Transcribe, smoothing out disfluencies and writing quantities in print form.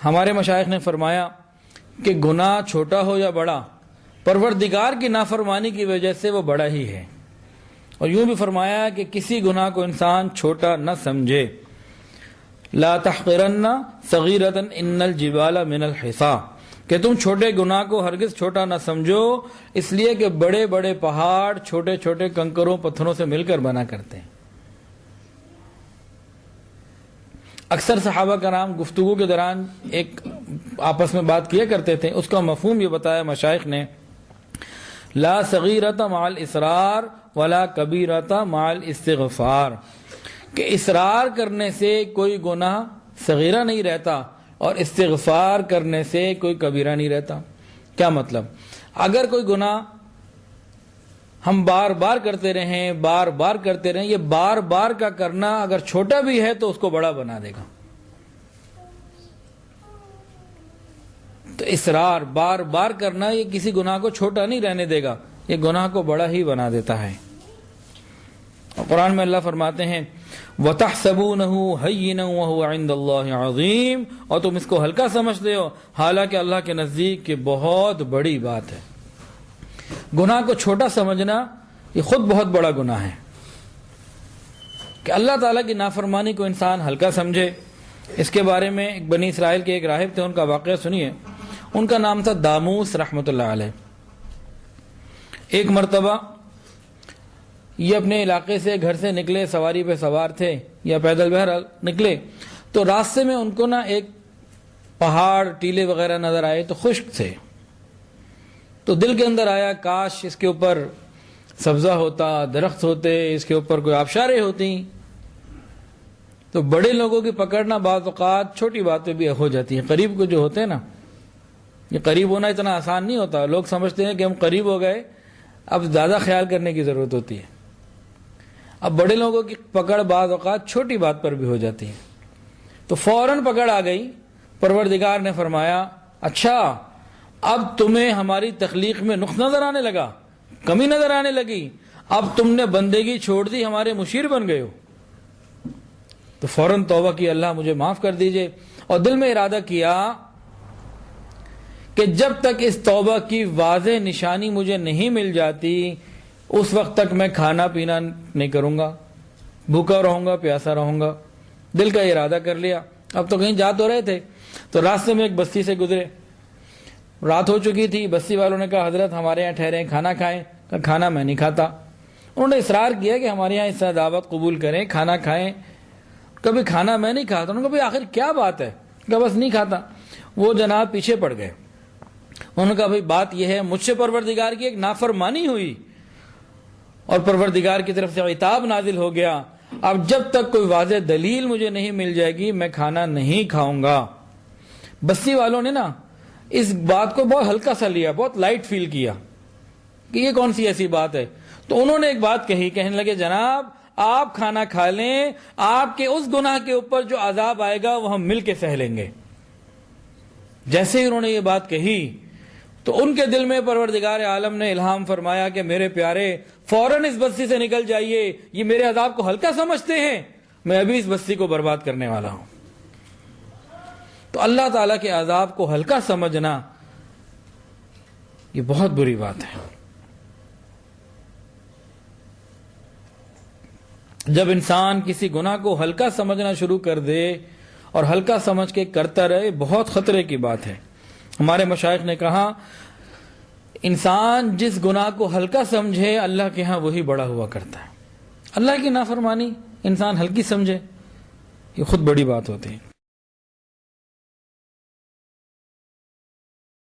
ہمارے مشائخ نے فرمایا کہ گناہ چھوٹا ہو یا بڑا، پروردگار کی نافرمانی کی وجہ سے وہ بڑا ہی ہے۔ اور یوں بھی فرمایا کہ کسی گناہ کو انسان چھوٹا نہ سمجھے، لا تحقرن صغیرۃ ان الجبال من الحصا، کہ تم چھوٹے گناہ کو ہرگز چھوٹا نہ سمجھو، اس لیے کہ بڑے بڑے پہاڑ چھوٹے چھوٹے کنکروں پتھروں سے مل کر بنا کرتے ہیں۔ اکثر صحابہ کرام گفتگو کے دوران ایک آپس میں بات کیا کرتے تھے، اس کا مفہوم یہ بتایا مشائخ نے، لا صغیرۃ مع الاصرار ولا کبیرۃ مع الاستغفار، کہ اصرار کرنے سے کوئی گناہ صغیرہ نہیں رہتا اور استغفار کرنے سے کوئی کبیرہ نہیں رہتا۔ کیا مطلب؟ اگر کوئی گناہ ہم بار بار کرتے رہیں، بار بار کرتے رہیں، یہ بار بار کا کرنا اگر چھوٹا بھی ہے تو اس کو بڑا بنا دے گا۔ تو اصرار، بار بار کرنا، یہ کسی گناہ کو چھوٹا نہیں رہنے دے گا، یہ گناہ کو بڑا ہی بنا دیتا ہے۔ اور قرآن میں اللہ فرماتے ہیں وَتَحْسَبُونَهُ هَيِّنًا وَهُوَ عِندَ اللَّهِ عَظِيمٌ، اور تم اس کو ہلکا سمجھتے ہو حالانکہ اللہ کے نزدیک یہ بہت بڑی بات ہے۔ گناہ کو چھوٹا سمجھنا یہ خود بہت بڑا گناہ ہے، کہ اللہ تعالیٰ کی نافرمانی کو انسان ہلکا سمجھے۔ اس کے بارے میں ایک بنی اسرائیل کے ایک راہب تھے، ان کا واقعہ سنیے۔ ان کا نام تھا داموس رحمۃ اللہ علیہ۔ ایک مرتبہ یہ اپنے علاقے سے گھر سے نکلے، سواری پہ سوار تھے یا پیدل بہرحال نکلے، تو راستے میں ان کو ایک پہاڑ ٹیلے وغیرہ نظر آئے تو خشک تھے۔ تو دل کے اندر آیا کاش اس کے اوپر سبزہ ہوتا، درخت ہوتے، اس کے اوپر کوئی آبشاریں ہوتی۔ تو بڑے لوگوں کی پکڑنا بعض اوقات چھوٹی باتیں بھی ہو جاتی ہیں۔ قریب کو جو ہوتے ہیں نا، یہ قریب ہونا اتنا آسان نہیں ہوتا۔ لوگ سمجھتے ہیں کہ ہم قریب ہو گئے، اب زیادہ خیال کرنے کی ضرورت ہوتی ہے۔ اب بڑے لوگوں کی پکڑ بعض اوقات چھوٹی بات پر بھی ہو جاتی ہے۔ تو فوراً پکڑ آ گئی۔ پروردگار نے فرمایا اچھا اب تمہیں ہماری تخلیق میں نقص نظر آنے لگا، کمی نظر آنے لگی، اب تم نے بندگی چھوڑ دی، ہمارے مشیر بن گئے ہو۔ تو فوراً توبہ کی، اللہ مجھے معاف کر دیجئے، اور دل میں ارادہ کیا کہ جب تک اس توبہ کی واضح نشانی مجھے نہیں مل جاتی اس وقت تک میں کھانا پینا نہیں کروں گا، بھوکا رہوں گا، پیاسا رہوں گا۔ دل کا ارادہ کر لیا۔ اب تو کہیں جا تو رہے تھے، تو راستے میں ایک بستی سے گزرے، رات ہو چکی تھی۔ بستی والوں نے کہا حضرت ہمارے یہاں ٹھہریں، کھانا کھائیں۔ کہا کھانا میں نہیں کھاتا۔ انہوں نے اصرار کیا کہ ہمارے یہاں اس طرح دعوت قبول کریں، کھانا کھائیں۔ کبھی کھانا میں نہیں کھاتا۔ انہوں نے کہا بھئی آخر کیا بات ہے؟ کہا بس نہیں کھاتا۔ وہ جناب پیچھے پڑ گئے۔ انہوں نے کہا بھئی بات یہ ہے مجھ سے پروردگار کی ایک نافرمانی ہوئی اور پروردگار کی طرف سے عتاب نازل ہو گیا، اب جب تک کوئی واضح دلیل مجھے نہیں مل جائے گی میں کھانا نہیں کھاؤں گا۔ بستی والوں نے اس بات کو بہت ہلکا سا لیا، بہت لائٹ فیل کیا کہ یہ کون سی ایسی بات ہے۔ تو انہوں نے ایک بات کہی، کہنے لگے جناب آپ کھانا کھا لیں، آپ کے اس گناہ کے اوپر جو عذاب آئے گا وہ ہم مل کے سہ لیں گے۔ جیسے ہی انہوں نے یہ بات کہی تو ان کے دل میں پروردگار عالم نے الہام فرمایا کہ میرے پیارے فوراً اس بستی سے نکل جائیے، یہ میرے عذاب کو ہلکا سمجھتے ہیں، میں ابھی اس بستی کو برباد کرنے والا ہوں۔ تو اللہ تعالیٰ کے عذاب کو ہلکا سمجھنا یہ بہت بری بات ہے۔ جب انسان کسی گناہ کو ہلکا سمجھنا شروع کر دے اور ہلکا سمجھ کے کرتا رہے، بہت خطرے کی بات ہے۔ ہمارے مشائخ نے کہا انسان جس گناہ کو ہلکا سمجھے اللہ کے ہاں وہی بڑا ہوا کرتا ہے۔ اللہ کی نافرمانی انسان ہلکی سمجھے، یہ خود بڑی بات ہوتی ہے۔